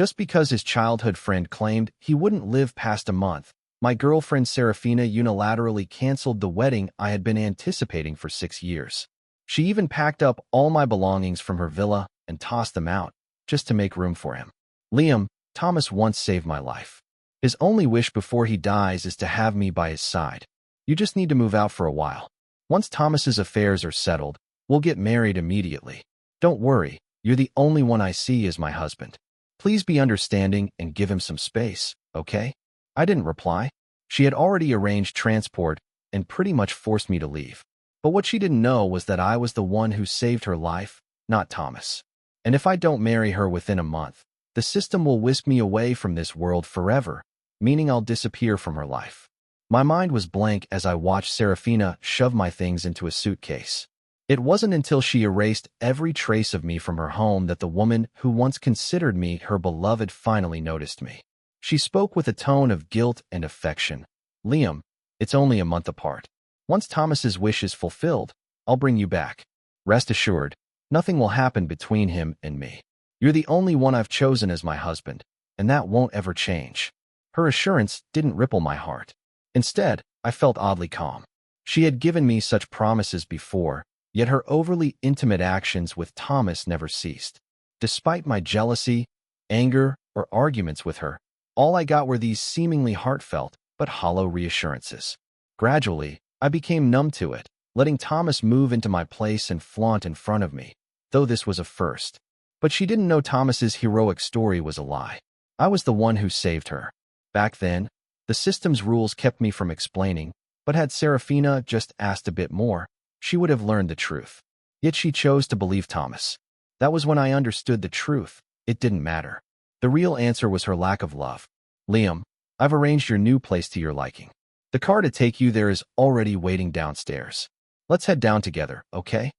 Just because his childhood friend claimed he wouldn't live past a month, my girlfriend Serafina unilaterally canceled the wedding I had been anticipating for 6 years. She even packed up all my belongings from her villa and tossed them out, just to make room for him. Liam, Thomas once saved my life. His only wish before he dies is to have me by his side. You just need to move out for a while. Once Thomas's affairs are settled, we'll get married immediately. Don't worry, you're the only one I see as my husband. Please be understanding and give him some space, okay? I didn't reply. She had already arranged transport and pretty much forced me to leave. But what she didn't know was that I was the one who saved her life, not Thomas. And if I don't marry her within a month, the system will whisk me away from this world forever, meaning I'll disappear from her life. My mind was blank as I watched Serafina shove my things into a suitcase. It wasn't until she erased every trace of me from her home that the woman who once considered me her beloved finally noticed me. She spoke with a tone of guilt and affection. Liam, it's only a month apart. Once Thomas's wish is fulfilled, I'll bring you back. Rest assured, nothing will happen between him and me. You're the only one I've chosen as my husband, and that won't ever change. Her assurance didn't ripple my heart. Instead, I felt oddly calm. She had given me such promises before, yet her overly intimate actions with Thomas never ceased. Despite my jealousy, anger, or arguments with her, all I got were these seemingly heartfelt but hollow reassurances. Gradually, I became numb to it, letting Thomas move into my place and flaunt in front of me, though this was a first. But she didn't know Thomas's heroic story was a lie. I was the one who saved her. Back then, the system's rules kept me from explaining, but had Serafina just asked a bit more, she would have learned the truth. Yet she chose to believe Thomas. That was when I understood the truth. It didn't matter. The real answer was her lack of love. Liam, I've arranged your new place to your liking. The car to take you there is already waiting downstairs. Let's head down together, okay?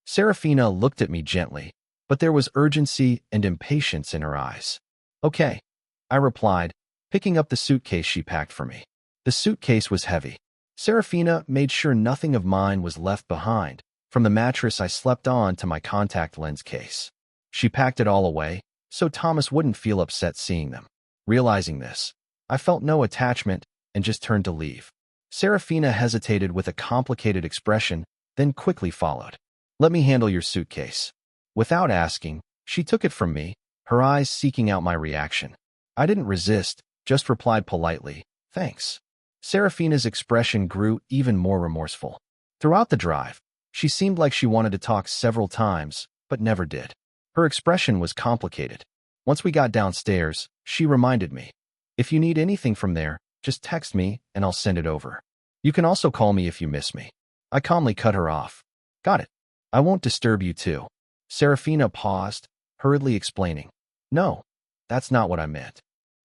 Serafina looked at me gently, but there was urgency and impatience in her eyes. Okay, I replied, picking up the suitcase she packed for me. The suitcase was heavy. Serafina made sure nothing of mine was left behind, from the mattress I slept on to my contact lens case. She packed it all away, so Thomas wouldn't feel upset seeing them. Realizing this, I felt no attachment and just turned to leave. Serafina hesitated with a complicated expression, then quickly followed. Let me handle your suitcase. Without asking, she took it from me, her eyes seeking out my reaction. I didn't resist, just replied politely, thanks. Serafina's expression grew even more remorseful. Throughout the drive, she seemed like she wanted to talk several times, but never did. Her expression was complicated. Once we got downstairs, she reminded me, if you need anything from there, just text me and I'll send it over. You can also call me if you miss me. I calmly cut her off. Got it. I won't disturb you too. Serafina paused, hurriedly explaining. No, that's not what I meant.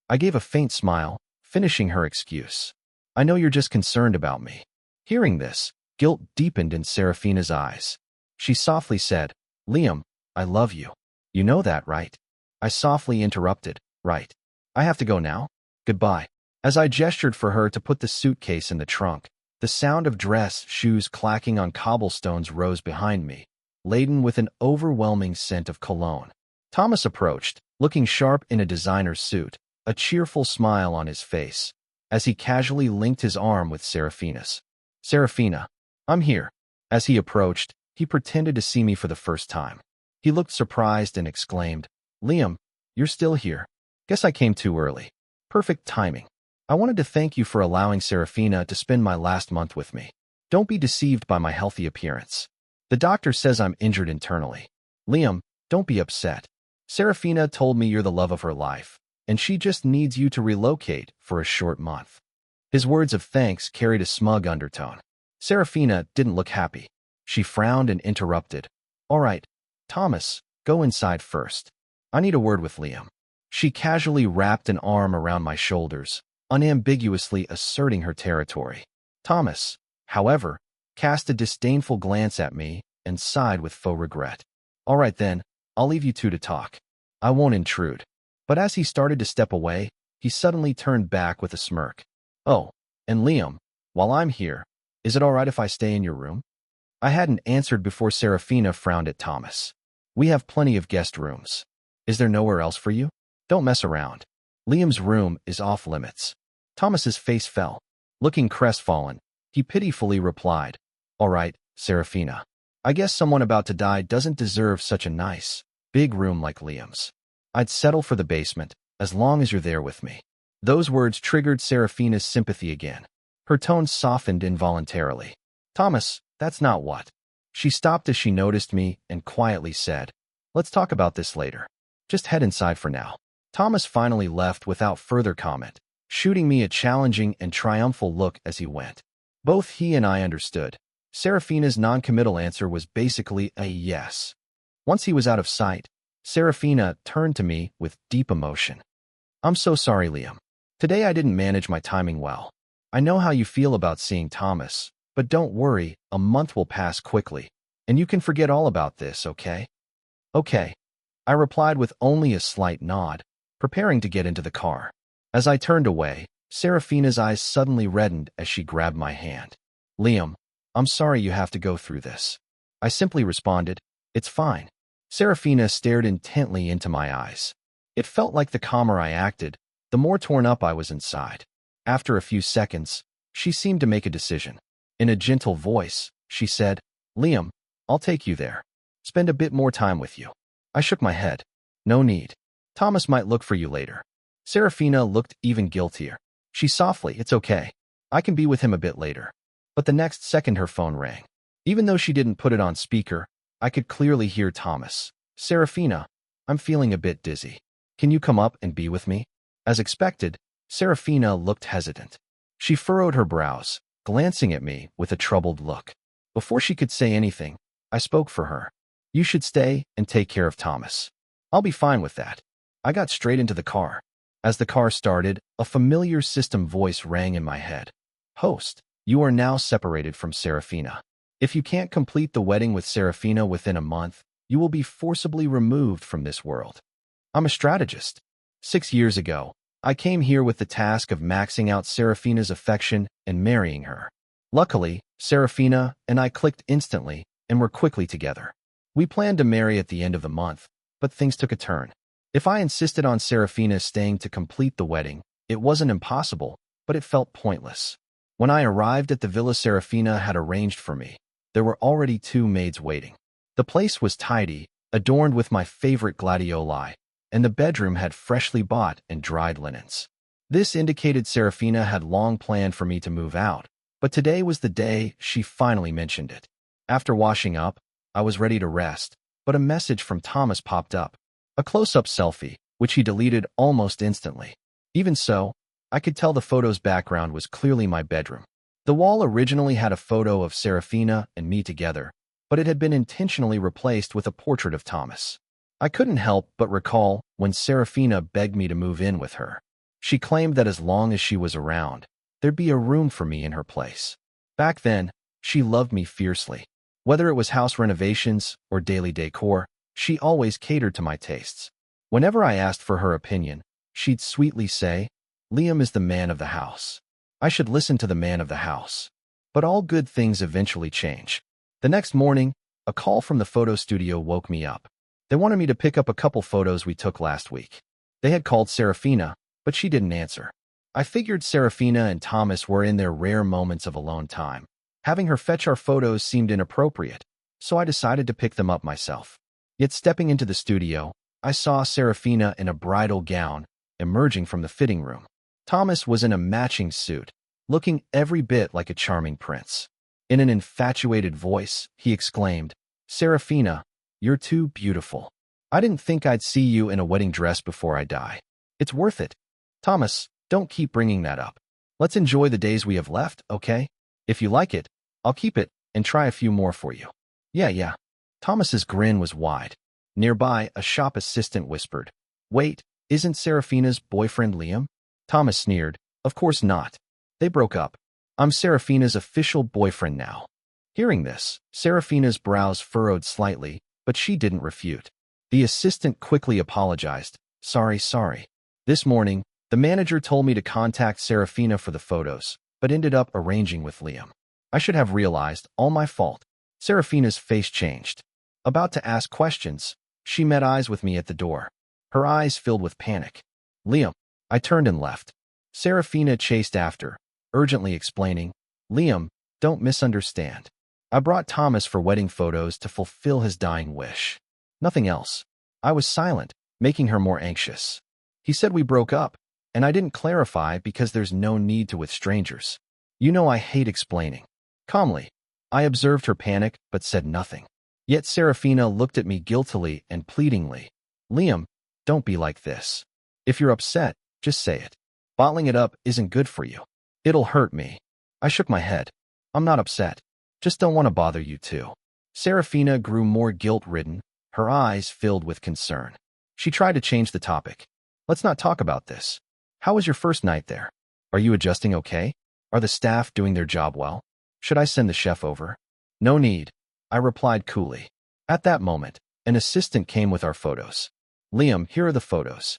I gave a faint smile, finishing her excuse. I know you're just concerned about me. Hearing this, guilt deepened in Serafina's eyes. She softly said, Liam, I love you. You know that, right? I softly interrupted, right. I have to go now. Goodbye. As I gestured for her to put the suitcase in the trunk, the sound of dress shoes clacking on cobblestones rose behind me, laden with an overwhelming scent of cologne. Thomas approached, looking sharp in a designer suit, a cheerful smile on his face, as he casually linked his arm with Serafina's. Serafina, I'm here. As he approached, he pretended to see me for the first time. He looked surprised and exclaimed, Liam, you're still here. Guess I came too early. Perfect timing. I wanted to thank you for allowing Serafina to spend my last month with me. Don't be deceived by my healthy appearance. The doctor says I'm injured internally. Liam, don't be upset. Serafina told me you're the love of her life, and she just needs you to relocate for a short month. His words of thanks carried a smug undertone. Serafina didn't look happy. She frowned and interrupted. All right, Thomas, go inside first. I need a word with Liam. She casually wrapped an arm around my shoulders, unambiguously asserting her territory. Thomas, however, cast a disdainful glance at me and sighed with faux regret. All right then, I'll leave you two to talk. I won't intrude. But as he started to step away, he suddenly turned back with a smirk. Oh, and Liam, while I'm here, is it all right if I stay in your room? I hadn't answered before Serafina frowned at Thomas. We have plenty of guest rooms. Is there nowhere else for you? Don't mess around. Liam's room is off limits. Thomas's face fell. Looking crestfallen, he pitifully replied, "All right, Serafina. I guess someone about to die doesn't deserve such a nice, big room like Liam's. I'd settle for the basement, as long as you're there with me." Those words triggered Serafina's sympathy again. Her tone softened involuntarily. "Thomas, that's not what." She stopped as she noticed me and quietly said, "Let's talk about this later. Just head inside for now." Thomas finally left without further comment, shooting me a challenging and triumphal look as he went. Both he and I understood. Serafina's non-committal answer was basically a yes. Once he was out of sight, Serafina turned to me with deep emotion. "I'm so sorry, Liam. Today I didn't manage my timing well. I know how you feel about seeing Thomas, but don't worry, a month will pass quickly, and you can forget all about this, okay?" "Okay," I replied with only a slight nod, preparing to get into the car. As I turned away, Serafina's eyes suddenly reddened as she grabbed my hand. "Liam, I'm sorry you have to go through this." I simply responded, "It's fine." Serafina stared intently into my eyes. It felt like the calmer I acted, the more torn up I was inside. After a few seconds, she seemed to make a decision. In a gentle voice, she said, "Liam, I'll take you there. Spend a bit more time with you." I shook my head. "No need. Thomas might look for you later." Serafina looked even guiltier. She softly, "It's okay. I can be with him a bit later." But the next second her phone rang. Even though she didn't put it on speaker, I could clearly hear Thomas. "Serafina, I'm feeling a bit dizzy. Can you come up and be with me?" As expected, Serafina looked hesitant. She furrowed her brows, glancing at me with a troubled look. Before she could say anything, I spoke for her. "You should stay and take care of Thomas." "I'll be fine with that." I got straight into the car. As the car started, a familiar system voice rang in my head. "Host, you are now separated from Serafina. If you can't complete the wedding with Serafina within a month, you will be forcibly removed from this world." I'm a strategist. 6 years ago, I came here with the task of maxing out Serafina's affection and marrying her. Luckily, Serafina and I clicked instantly and were quickly together. We planned to marry at the end of the month, but things took a turn. If I insisted on Serafina staying to complete the wedding, it wasn't impossible, but it felt pointless. When I arrived at the villa Serafina had arranged for me, there were already 2 maids waiting. The place was tidy, adorned with my favorite gladioli, and the bedroom had freshly bought and dried linens. This indicated Serafina had long planned for me to move out, but today was the day she finally mentioned it. After washing up, I was ready to rest, but a message from Thomas popped up. A close-up selfie, which he deleted almost instantly. Even so, I could tell the photo's background was clearly my bedroom. The wall originally had a photo of Serafina and me together, but it had been intentionally replaced with a portrait of Thomas. I couldn't help but recall when Serafina begged me to move in with her. She claimed that as long as she was around, there'd be a room for me in her place. Back then, she loved me fiercely. Whether it was house renovations or daily decor, she always catered to my tastes. Whenever I asked for her opinion, she'd sweetly say, "Liam is the man of the house. I should listen to the man of the house." But all good things eventually change. The next morning, a call from the photo studio woke me up. They wanted me to pick up a couple photos we took last week. They had called Serafina, but she didn't answer. I figured Serafina and Thomas were in their rare moments of alone time. Having her fetch our photos seemed inappropriate, so I decided to pick them up myself. Yet stepping into the studio, I saw Serafina in a bridal gown emerging from the fitting room. Thomas was in a matching suit, looking every bit like a charming prince. In an infatuated voice, he exclaimed, "Serafina, you're too beautiful. I didn't think I'd see you in a wedding dress before I die. It's worth it." "Thomas, don't keep bringing that up. Let's enjoy the days we have left, okay? If you like it, I'll keep it and try a few more for you." Yeah. Thomas's grin was wide. Nearby, a shop assistant whispered, "Wait, isn't Serafina's boyfriend Liam?" Thomas sneered, "Of course not. They broke up. I'm Serafina's official boyfriend now." Hearing this, Serafina's brows furrowed slightly, but she didn't refute. The assistant quickly apologized. Sorry. This morning, the manager told me to contact Serafina for the photos, but ended up arranging with Liam. I should have realized, all my fault." Serafina's face changed. About to ask questions, she met eyes with me at the door. her eyes filled with panic. Liam. I turned and left. Serafina chased after, urgently explaining, Liam, don't misunderstand. I brought Thomas for wedding photos to fulfill his dying wish. Nothing else. I was silent, making her more anxious. He said we broke up, and I didn't clarify because there's no need to with strangers. You know I hate explaining. Calmly, I observed her panic but said nothing. Yet Serafina looked at me guiltily and pleadingly. Liam, don't be like this. If you're upset, just say it. Bottling it up isn't good for you. It'll hurt me. I shook my head. I'm not upset. Just don't want to bother you too. Serafina grew more guilt-ridden, her eyes filled with concern. She tried to change the topic. Let's not talk about this. How was your first night there? Are you adjusting okay? Are the staff doing their job well? Should I send the chef over? No need, I replied coolly. At that moment, an assistant came with our photos. Liam, here are the photos.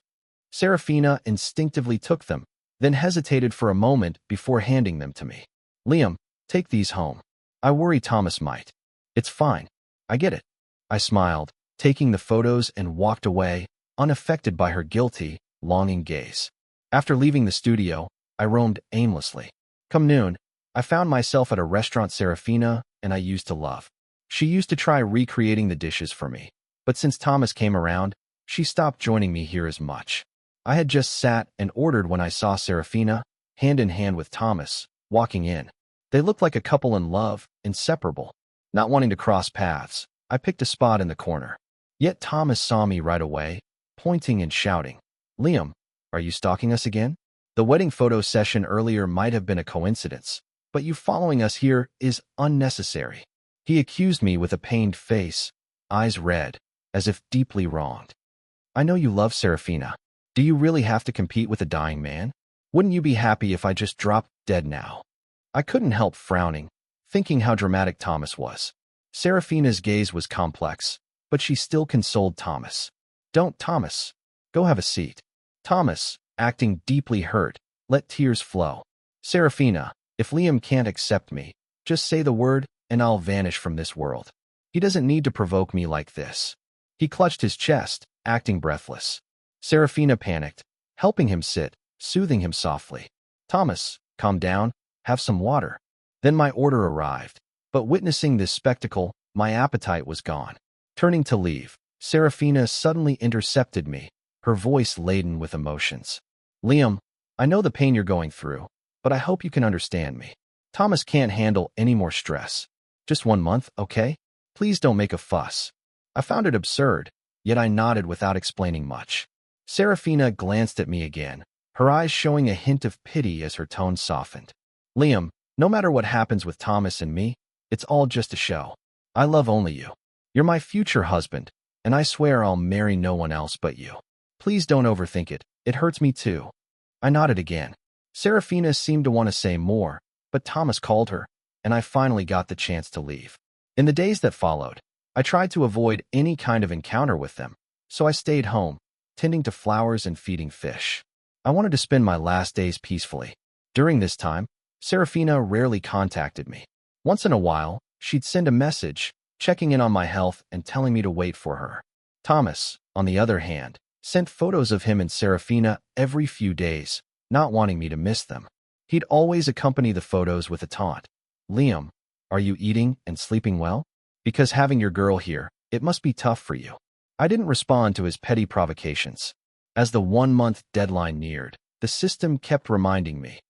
Serafina instinctively took them, then hesitated for a moment before handing them to me. Liam, take these home. I worry Thomas might. It's fine. I get it. I smiled, taking the photos and walked away, unaffected by her guilty, longing gaze. After leaving the studio, I roamed aimlessly. Come noon, I found myself at a restaurant Serafina and I used to love. She used to try recreating the dishes for me, but since Thomas came around, she stopped joining me here as much. I had just sat and ordered when I saw Serafina, hand in hand with Thomas, walking in. They looked like a couple in love, inseparable. Not wanting to cross paths, I picked a spot in the corner. Yet Thomas saw me right away, pointing and shouting, Liam, are you stalking us again? The wedding photo session earlier might have been a coincidence, but you following us here is unnecessary. He accused me with a pained face, eyes red, as if deeply wronged. I know you love Serafina. Do you really have to compete with a dying man? Wouldn't you be happy if I just dropped dead now? I couldn't help frowning, thinking how dramatic Thomas was. Serafina's gaze was complex, but she still consoled Thomas. Don't, Thomas. Go have a seat. Thomas, acting deeply hurt, let tears flow. Serafina, if Liam can't accept me, just say the word and I'll vanish from this world. He doesn't need to provoke me like this. He clutched his chest, acting breathless. Serafina panicked, helping him sit, soothing him softly. Thomas, calm down, have some water. Then my order arrived, but witnessing this spectacle, my appetite was gone. Turning to leave, Serafina suddenly intercepted me, her voice laden with emotions. Liam, I know the pain you're going through, but I hope you can understand me. Thomas can't handle any more stress. Just 1 month, okay? Please don't make a fuss. I found it absurd, yet I nodded without explaining much. Serafina glanced at me again, her eyes showing a hint of pity as her tone softened. Liam, no matter what happens with Thomas and me, it's all just a show. I love only you. You're my future husband, and I swear I'll marry no one else but you. Please don't overthink it. It hurts me too. I nodded again. Serafina seemed to want to say more, but Thomas called her, and I finally got the chance to leave. In the days that followed, I tried to avoid any kind of encounter with them, so I stayed home, tending to flowers and feeding fish. I wanted to spend my last days peacefully. During this time, Serafina rarely contacted me. Once in a while, she'd send a message, checking in on my health and telling me to wait for her. Thomas, on the other hand, sent photos of him and Serafina every few days, not wanting me to miss them. He'd always accompany the photos with a taunt. Liam, are you eating and sleeping well? Because having your girl here, it must be tough for you. I didn't respond to his petty provocations. As the 1-month deadline neared, the system kept reminding me,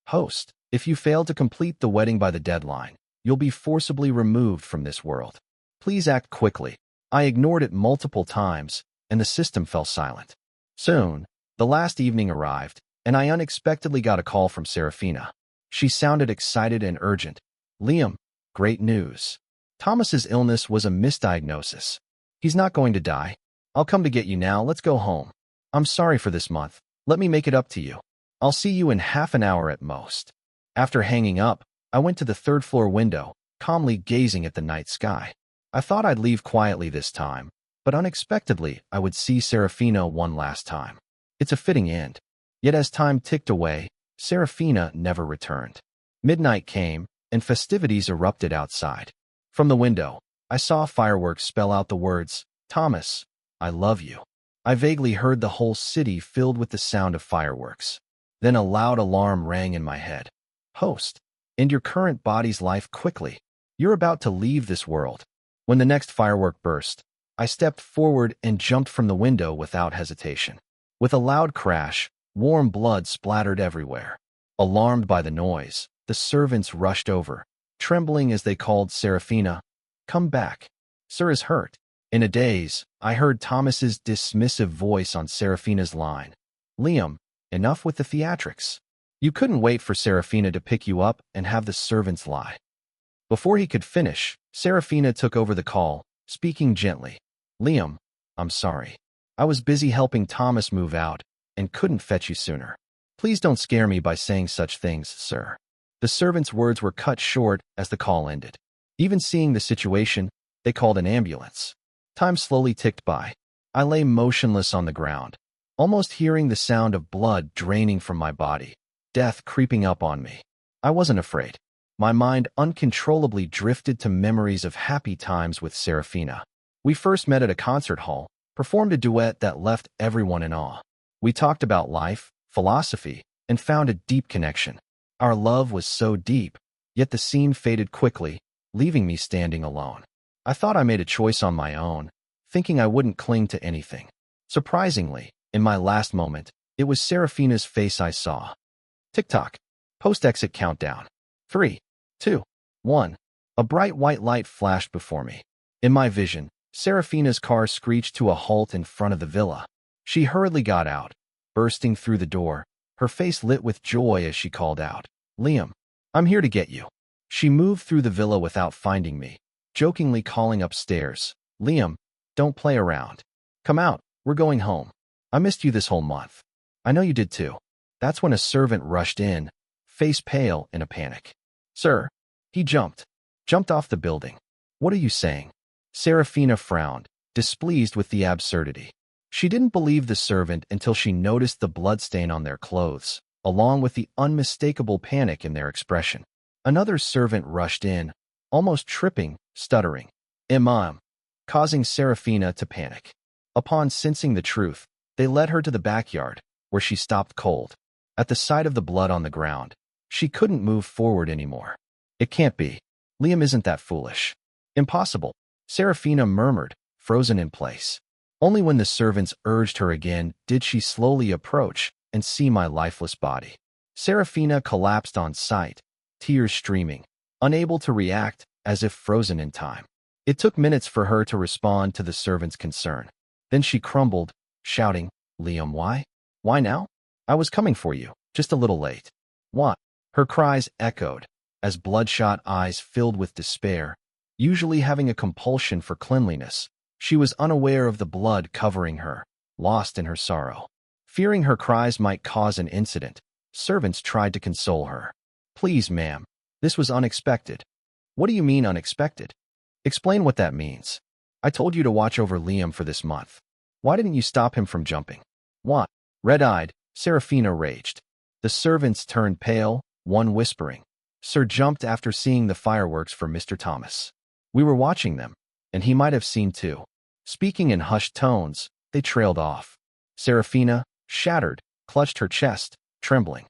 Host, if you fail to complete the wedding by the deadline, you'll be forcibly removed from this world. Please act quickly. I ignored it multiple times, and the system fell silent. Soon, the last evening arrived, and I unexpectedly got a call from Serafina. She sounded excited and urgent. Liam, great news. Thomas's illness was a misdiagnosis. He's not going to die. I'll come to get you now. Let's go home. I'm sorry for this month. Let me make it up to you. I'll see you in half an hour at most. After hanging up, I went to the third-floor window, calmly gazing at the night sky. I thought I'd leave quietly this time, but unexpectedly I would see Serafina one last time. It's a fitting end. Yet as time ticked away, Serafina never returned. Midnight came, and festivities erupted outside. From the window, I saw fireworks spell out the words, Thomas, I love you. I vaguely heard the whole city filled with the sound of fireworks. Then a loud alarm rang in my head. Host, end your current body's life quickly. You're about to leave this world. When the next firework burst, I stepped forward and jumped from the window without hesitation. With a loud crash, warm blood splattered everywhere. Alarmed by the noise, the servants rushed over, trembling as they called Serafina. Come back. Sir is hurt. In a daze, I heard Thomas's dismissive voice on Serafina's line. Liam, enough with the theatrics. You couldn't wait for Serafina to pick you up and have the servants lie. Before he could finish, Serafina took over the call, speaking gently. Liam, I'm sorry. I was busy helping Thomas move out and couldn't fetch you sooner. Please don't scare me by saying such things, sir. The servants' words were cut short as the call ended. Even seeing the situation, they called an ambulance. Time slowly ticked by. I lay motionless on the ground, almost hearing the sound of blood draining from my body, death creeping up on me. I wasn't afraid. My mind uncontrollably drifted to memories of happy times with Serafina. We first met at a concert hall, performed a duet that left everyone in awe. We talked about life, philosophy, and found a deep connection. Our love was so deep, yet the scene faded quickly, leaving me standing alone. I thought I made a choice on my own, thinking I wouldn't cling to anything. Surprisingly, in my last moment, it was Serafina's face I saw. Tick-tock. Post-exit countdown. 3, 2, 1. A bright white light flashed before me. In my vision, Serafina's car screeched to a halt in front of the villa. She hurriedly got out, bursting through the door, her face lit with joy as she called out, Liam, I'm here to get you. She moved through the villa without finding me, jokingly calling upstairs, Liam, don't play around. Come out, we're going home. I missed you this whole month. I know you did too. That's when a servant rushed in, face pale in a panic. Sir, he jumped off the building. What are you saying? Serafina frowned, displeased with the absurdity. She didn't believe the servant until she noticed the bloodstain on their clothes, along with the unmistakable panic in their expression. Another servant rushed in, almost tripping, stuttering, Imam, causing Serafina to panic. Upon sensing the truth, they led her to the backyard, where she stopped cold. At the sight of the blood on the ground, she couldn't move forward anymore. It can't be. Liam isn't that foolish. Impossible, Serafina murmured, frozen in place. Only when the servants urged her again did she slowly approach and see my lifeless body. Serafina collapsed on sight, tears streaming, unable to react, as if frozen in time. It took minutes for her to respond to the servant's concern. Then she crumbled, shouting, Liam, why? Why now? I was coming for you, just a little late. What? Her cries echoed, as bloodshot eyes filled with despair, usually having a compulsion for cleanliness. She was unaware of the blood covering her, lost in her sorrow. Fearing her cries might cause an incident, servants tried to console her. Please, ma'am, this was unexpected. What do you mean unexpected? Explain what that means. I told you to watch over Liam for this month. Why didn't you stop him from jumping? What? Red-eyed, Serafina raged. The servants turned pale, one whispering. Sir jumped after seeing the fireworks for Mr. Thomas. We were watching them, and he might have seen too. Speaking in hushed tones, they trailed off. Serafina, shattered, clutched her chest, trembling.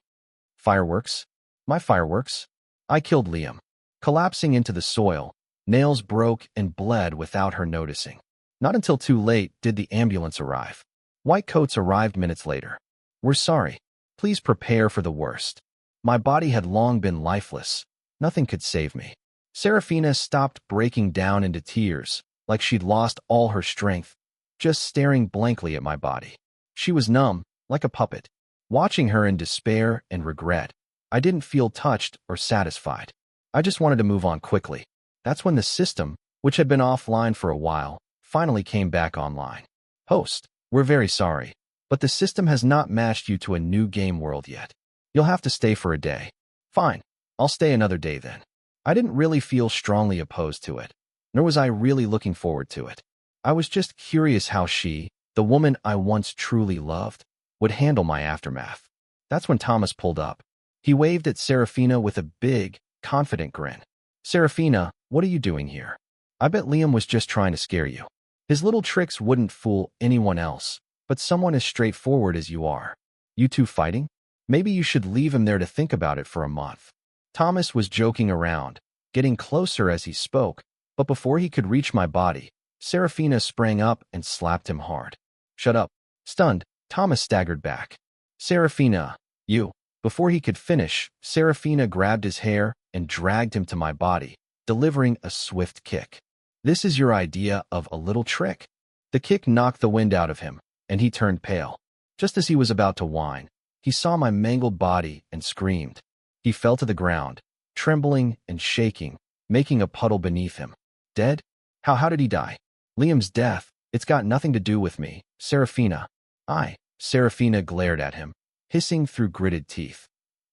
Fireworks? My fireworks? I killed Liam. Collapsing into the soil, nails broke and bled without her noticing. Not until too late did the ambulance arrive. White coats arrived minutes later. We're sorry. Please prepare for the worst. My body had long been lifeless. Nothing could save me. Serafina stopped breaking down into tears, like she'd lost all her strength, just staring blankly at my body. She was numb, like a puppet. Watching her in despair and regret, I didn't feel touched or satisfied. I just wanted to move on quickly. That's when the system, which had been offline for a while, finally came back online. Host, we're very sorry, but the system has not matched you to a new game world yet. You'll have to stay for a day. Fine, I'll stay another day then. I didn't really feel strongly opposed to it, nor was I really looking forward to it. I was just curious how she, the woman I once truly loved, would handle my aftermath. That's when Thomas pulled up. He waved at Serafina with a big, confident grin. Serafina, what are you doing here? I bet Liam was just trying to scare you. His little tricks wouldn't fool anyone else, but someone as straightforward as you are. You two fighting? Maybe you should leave him there to think about it for a month. Thomas was joking around, getting closer as he spoke, but before he could reach my body, Serafina sprang up and slapped him hard. Shut up. Stunned, Thomas staggered back. Serafina, you. Before he could finish, Serafina grabbed his hair and dragged him to my body, delivering a swift kick. This is your idea of a little trick? The kick knocked the wind out of him, and he turned pale. Just as he was about to whine, he saw my mangled body and screamed. He fell to the ground, trembling and shaking, making a puddle beneath him. Dead? How did he die? Liam's death. It's got nothing to do with me, Serafina. Serafina glared at him, hissing through gritted teeth.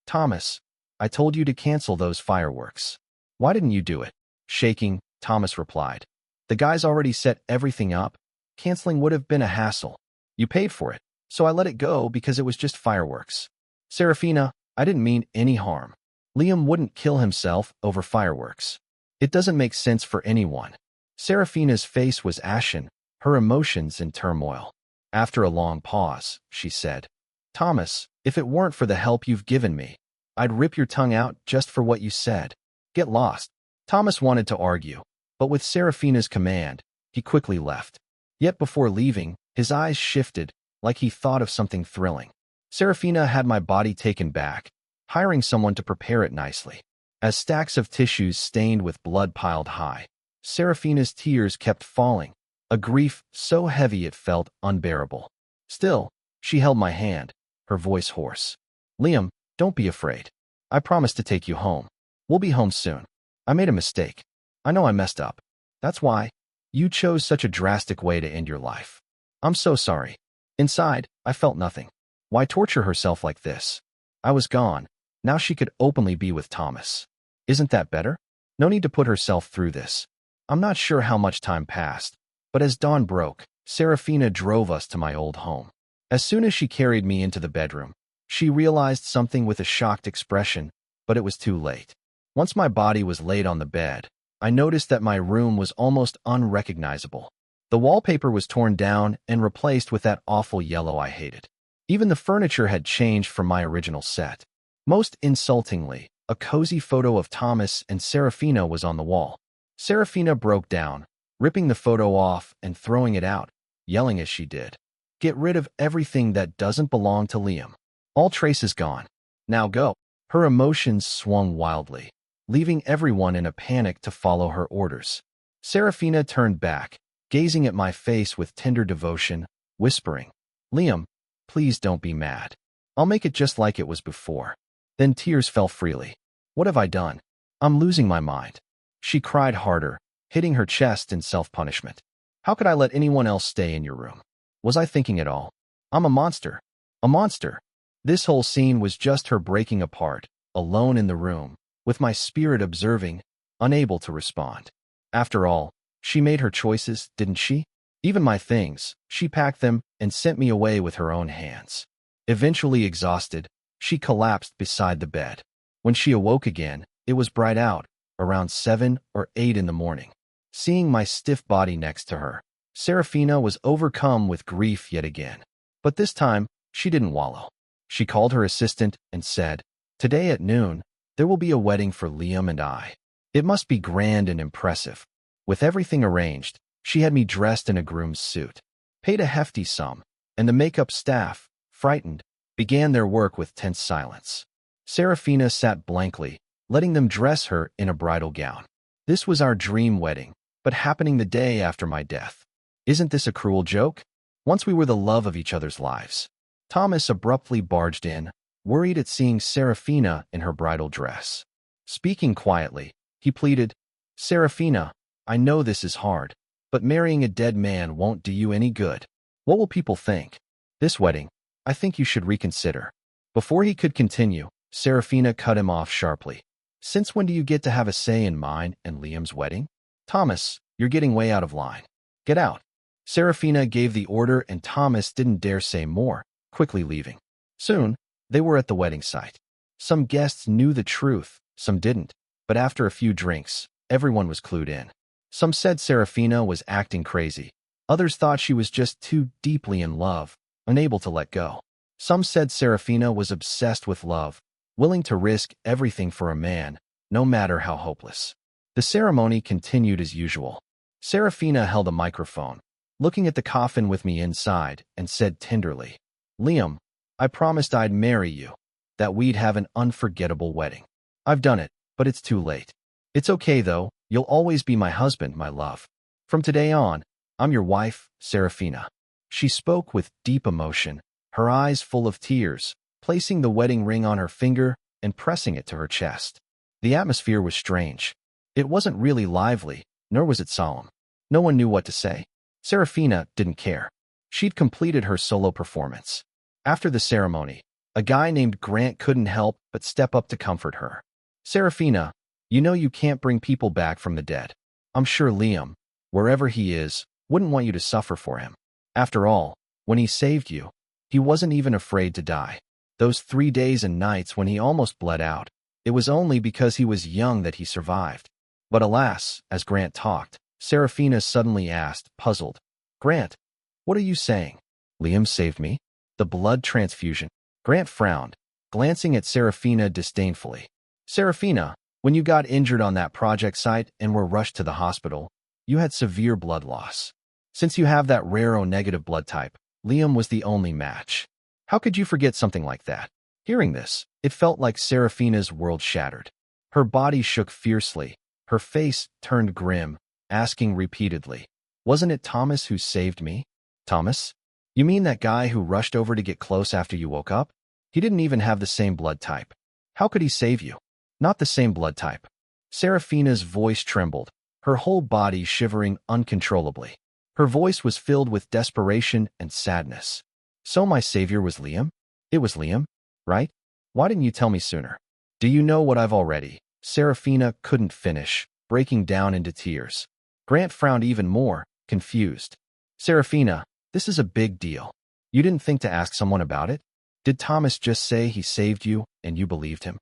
Thomas, I told you to cancel those fireworks. Why didn't you do it? Shaking, Thomas replied. The guys already set everything up. Canceling would have been a hassle. You paid for it, so I let it go because it was just fireworks. Serafina, I didn't mean any harm. Liam wouldn't kill himself over fireworks. It doesn't make sense for anyone. Serafina's face was ashen, her emotions in turmoil. After a long pause, she said, Thomas, if it weren't for the help you've given me, I'd rip your tongue out just for what you said. Get lost. Thomas wanted to argue, but with Serafina's command, he quickly left. Yet before leaving, his eyes shifted, like he thought of something thrilling. Serafina had my body taken back, hiring someone to prepare it nicely. As stacks of tissues stained with blood piled high, Serafina's tears kept falling, a grief so heavy it felt unbearable. Still, she held my hand, her voice hoarse. Liam, don't be afraid. I promise to take you home. We'll be home soon. I made a mistake. I know I messed up. That's why you chose such a drastic way to end your life. I'm so sorry. Inside, I felt nothing. Why torture herself like this? I was gone. Now she could openly be with Thomas. Isn't that better? No need to put herself through this. I'm not sure how much time passed, but as dawn broke, Serafina drove us to my old home. As soon as she carried me into the bedroom, she realized something with a shocked expression, but it was too late. Once my body was laid on the bed, I noticed that my room was almost unrecognizable. The wallpaper was torn down and replaced with that awful yellow I hated. Even the furniture had changed from my original set. Most insultingly, a cozy photo of Thomas and Serafina was on the wall. Serafina broke down, ripping the photo off and throwing it out, yelling as she did. Get rid of everything that doesn't belong to Liam. All traces gone. Now go. Her emotions swung wildly, leaving everyone in a panic to follow her orders. Serafina turned back, gazing at my face with tender devotion, whispering, Liam, please don't be mad. I'll make it just like it was before. Then tears fell freely. What have I done? I'm losing my mind. She cried harder, hitting her chest in self-punishment. How could I let anyone else stay in your room? Was I thinking at all? I'm a monster. A monster. This whole scene was just her breaking apart, alone in the room, with my spirit observing, unable to respond. After all, she made her choices, didn't she? Even my things, she packed them and sent me away with her own hands. Eventually exhausted, she collapsed beside the bed. When she awoke again, it was bright out, around 7 or 8 in the morning. Seeing my stiff body next to her, Serafina was overcome with grief yet again. But this time, she didn't wallow. She called her assistant and said, Today at noon, there will be a wedding for Liam and I. It must be grand and impressive. With everything arranged, she had me dressed in a groom's suit, paid a hefty sum, and the makeup staff, frightened, began their work with tense silence. Serafina sat blankly, letting them dress her in a bridal gown. This was our dream wedding, but happening the day after my death. Isn't this a cruel joke? Once we were the love of each other's lives. Thomas abruptly barged in, worried at seeing Serafina in her bridal dress. Speaking quietly, he pleaded, Serafina, I know this is hard, but marrying a dead man won't do you any good. What will people think? This wedding, I think you should reconsider. Before he could continue, Serafina cut him off sharply. Since when do you get to have a say in mine and Liam's wedding? Thomas, you're getting way out of line. Get out. Serafina gave the order and Thomas didn't dare say more, quickly leaving. Soon, they were at the wedding site. Some guests knew the truth, some didn't, but after a few drinks, everyone was clued in. Some said Serafina was acting crazy. Others thought she was just too deeply in love, unable to let go. Some said Serafina was obsessed with love, willing to risk everything for a man, no matter how hopeless. The ceremony continued as usual. Serafina held a microphone, looking at the coffin with me inside, and said tenderly, "Liam, I promised I'd marry you, that we'd have an unforgettable wedding. I've done it, but it's too late. It's okay though, you'll always be my husband, my love. From today on, I'm your wife, Serafina." She spoke with deep emotion, her eyes full of tears, placing the wedding ring on her finger and pressing it to her chest. The atmosphere was strange. It wasn't really lively, nor was it solemn. No one knew what to say. Serafina didn't care. She'd completed her solo performance. After the ceremony, a guy named Grant couldn't help but step up to comfort her. "Serafina, you know you can't bring people back from the dead. I'm sure Liam, wherever he is, wouldn't want you to suffer for him. After all, when he saved you, he wasn't even afraid to die. Those 3 days and nights when he almost bled out, it was only because he was young that he survived." But alas, as Grant talked, Serafina suddenly asked, puzzled, "Grant, what are you saying? Liam saved me? The blood transfusion?" Grant frowned, glancing at Serafina disdainfully. "Serafina, when you got injured on that project site and were rushed to the hospital, you had severe blood loss. Since you have that rare O-negative blood type, Liam was the only match. How could you forget something like that?" Hearing this, it felt like Serafina's world shattered. Her body shook fiercely, her face turned grim, asking repeatedly, "Wasn't it Thomas who saved me? Thomas? You mean that guy who rushed over to get close after you woke up? He didn't even have the same blood type. How could he save you?" "Not the same blood type." Serafina's voice trembled, her whole body shivering uncontrollably. Her voice was filled with desperation and sadness. "So my savior was Liam? It was Liam, right? Why didn't you tell me sooner? Do you know what I've already?" Serafina couldn't finish, breaking down into tears. Grant frowned even more, confused. "Serafina, this is a big deal. You didn't think to ask someone about it? Did Thomas just say he saved you and you believed him?"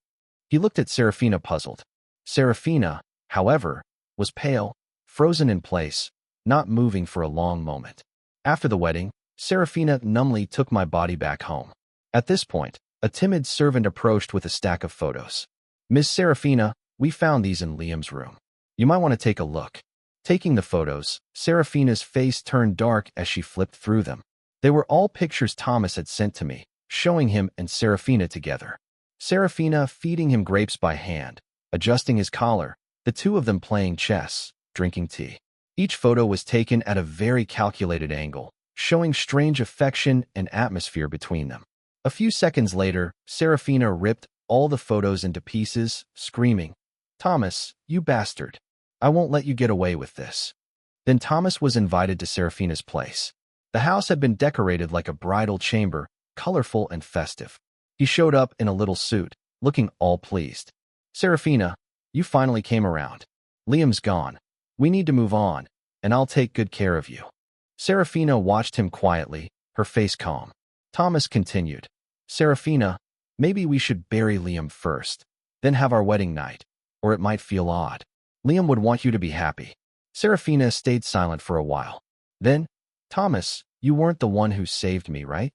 He looked at Serafina puzzled. Serafina, however, was pale, frozen in place, not moving for a long moment. After the wedding, Serafina numbly took my body back home. At this point, a timid servant approached with a stack of photos. "Miss Serafina, we found these in Liam's room. You might want to take a look." Taking the photos, Serafina's face turned dark as she flipped through them. They were all pictures Thomas had sent to me, showing him and Serafina together. Serafina feeding him grapes by hand, adjusting his collar, the two of them playing chess, drinking tea. Each photo was taken at a very calculated angle, showing strange affection and atmosphere between them. A few seconds later, Serafina ripped all the photos into pieces, screaming, "Thomas, you bastard. I won't let you get away with this." Then Thomas was invited to Serafina's place. The house had been decorated like a bridal chamber, colorful and festive. He showed up in a little suit, looking all pleased. "Serafina, you finally came around. Liam's gone. We need to move on, and I'll take good care of you." Serafina watched him quietly, her face calm. Thomas continued, "Serafina, maybe we should bury Liam first, then have our wedding night, or it might feel odd. Liam would want you to be happy." Serafina stayed silent for a while. Then, "Thomas, you weren't the one who saved me, right?"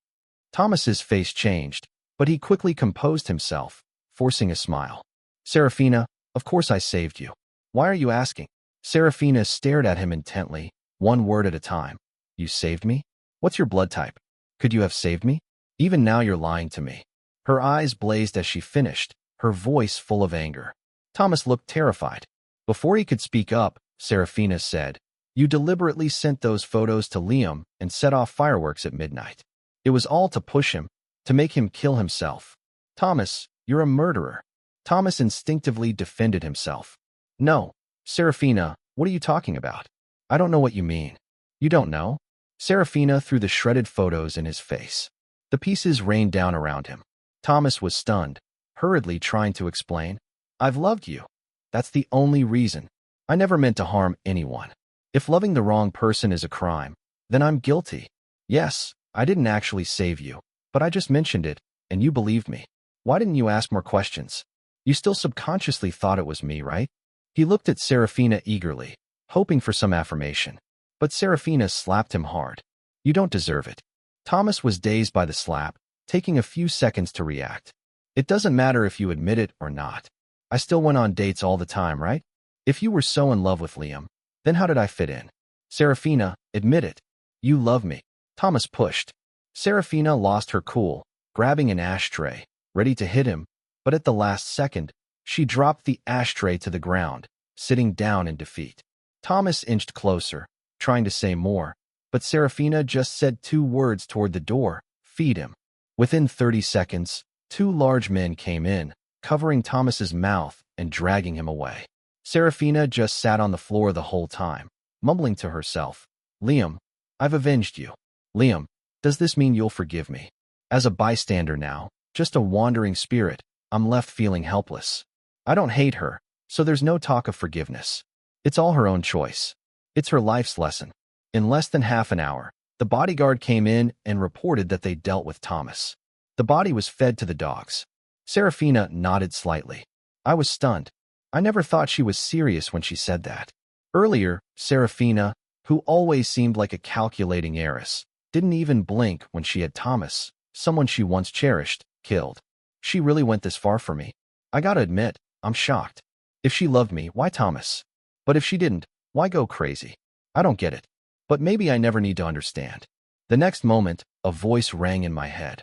Thomas's face changed, but he quickly composed himself, forcing a smile. "Serafina, of course I saved you. Why are you asking?" Serafina stared at him intently, one word at a time. "You saved me? What's your blood type? Could you have saved me? Even now you're lying to me." Her eyes blazed as she finished, her voice full of anger. Thomas looked terrified. Before he could speak up, Serafina said, "You deliberately sent those photos to Liam and set off fireworks at midnight. It was all to push him, to make him kill himself. Thomas, you're a murderer." Thomas instinctively defended himself. "No, Serafina, what are you talking about? I don't know what you mean." "You don't know?" Serafina threw the shredded photos in his face. The pieces rained down around him. Thomas was stunned, hurriedly trying to explain. "I've loved you. That's the only reason. I never meant to harm anyone. If loving the wrong person is a crime, then I'm guilty. Yes, I didn't actually save you, but I just mentioned it, and you believed me. Why didn't you ask more questions? You still subconsciously thought it was me, right?" He looked at Serafina eagerly, hoping for some affirmation. But Serafina slapped him hard. "You don't deserve it. Thomas was dazed by the slap, taking a few seconds to react. It doesn't matter if you admit it or not. I still went on dates all the time, right? If you were so in love with Liam, then how did I fit in? Serafina, admit it. You love me. Thomas pushed. Serafina lost her cool, grabbing an ashtray, ready to hit him, but at the last second, she dropped the ashtray to the ground, sitting down in defeat. Thomas inched closer, trying to say more, but Serafina just said 2 words toward the door, feed him. Within 30 seconds, 2 large men came in, covering Thomas's mouth and dragging him away. Serafina just sat on the floor the whole time, mumbling to herself, Liam, I've avenged you. Liam, does this mean you'll forgive me? As a bystander now, just a wandering spirit, I'm left feeling helpless. I don't hate her, so there's no talk of forgiveness. It's all her own choice. It's her life's lesson. In less than half an hour, the bodyguard came in and reported that they dealt with Thomas. The body was fed to the dogs. Serafina nodded slightly. I was stunned. I never thought she was serious when she said that. Earlier, Serafina, who always seemed like a calculating heiress, didn't even blink when she had Thomas, someone she once cherished, killed. She really went this far for me. I gotta admit, I'm shocked. If she loved me, why Thomas? But if she didn't, why go crazy? I don't get it. But maybe I never need to understand. The next moment, a voice rang in my head.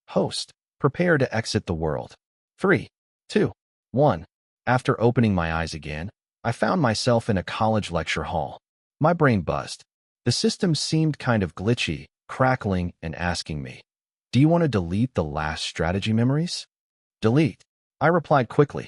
Host, prepare to exit the world. 3, 2, 1. After opening my eyes again, I found myself in a college lecture hall. My brain buzzed. The system seemed kind of glitchy, crackling, and asking me, do you want to delete the last strategy memories? Delete. I replied quickly.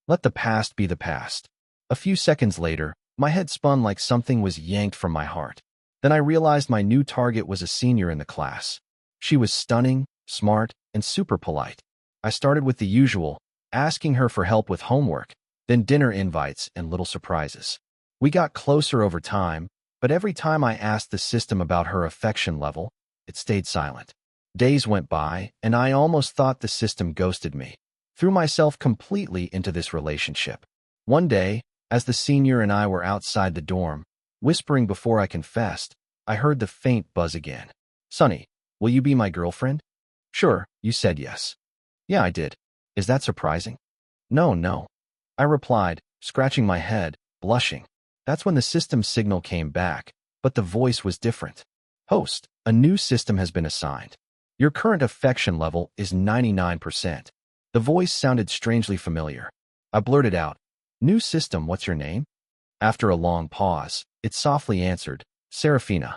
Let the past be the past. A few seconds later, my head spun like something was yanked from my heart. Then I realized my new target was a senior in the class. She was stunning, smart, and super polite. I started with the usual, asking her for help with homework, then dinner invites and little surprises. We got closer over time, but every time I asked the system about her affection level, it stayed silent. Days went by, and I almost thought the system ghosted me. Threw myself completely into this relationship. One day, as the senior and I were outside the dorm, whispering before I confessed, I heard the faint buzz again. Sunny, will you be my girlfriend? Sure, you said yes. Yeah, I did. Is that surprising? No. I replied, scratching my head, blushing. That's when the system signal came back, but the voice was different. Host, a new system has been assigned. Your current affection level is 99%. The voice sounded strangely familiar. I blurted out, New system, what's your name? After a long pause, it softly answered, Serafina.